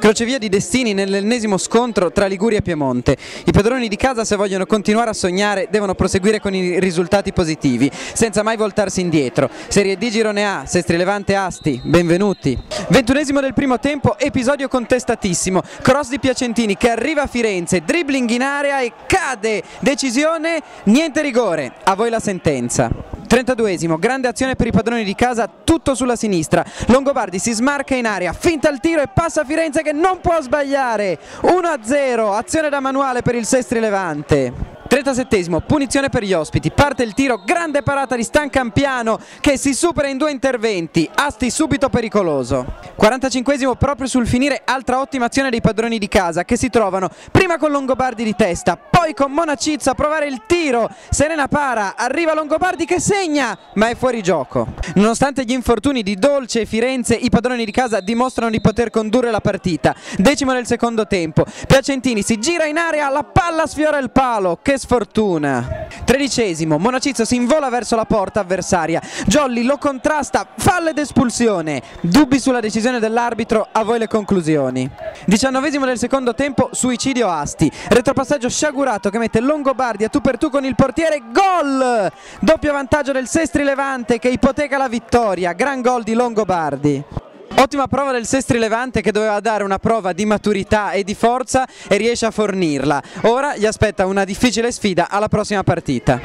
Crocevia di destini nell'ennesimo scontro tra Liguria e Piemonte. I padroni di casa, se vogliono continuare a sognare, devono proseguire con i risultati positivi, senza mai voltarsi indietro. Serie D Girone A, Sestri Levante Asti, benvenuti. 21esimo del primo tempo, episodio contestatissimo. Cross di Piacentini che arriva a Firenze, dribbling in area e cade. Decisione, niente rigore. A voi la sentenza. 32esimo, grande azione per i padroni di casa, tutto sulla sinistra. Longobardi si smarca in area, finta il tiro e passa a Firenze che non può sbagliare. 1-0, azione da manuale per il Sestri Levante. 37esimo, punizione per gli ospiti, parte il tiro, grande parata di Stan Campiano che si supera in due interventi, Asti subito pericoloso. 45esimo, proprio sul finire, altra ottima azione dei padroni di casa che si trovano prima con Longobardi di testa, poi con Monacizza a provare il tiro. Serena para, arriva Longobardi che segna, ma è fuori gioco. Nonostante gli infortuni di Dolce e Firenze, i padroni di casa dimostrano di poter condurre la partita. 10° del secondo tempo, Piacentini si gira in area, la palla sfiora il palo, che sfortuna. 13esimo, Monacizza si invola verso la porta avversaria, Jolly lo contrasta, fallo ed espulsione. Dubbi sulla decisione dell'arbitro, a voi le conclusioni. 19esimo del secondo tempo, suicidio Asti, retropassaggio sciagurato che mette Longobardi a tu per tu con il portiere, gol! Doppio vantaggio del Sestri Levante che ipoteca la vittoria, gran gol di Longobardi. Ottima prova del Sestri Levante che doveva dare una prova di maturità e di forza e riesce a fornirla. Ora gli aspetta una difficile sfida alla prossima partita.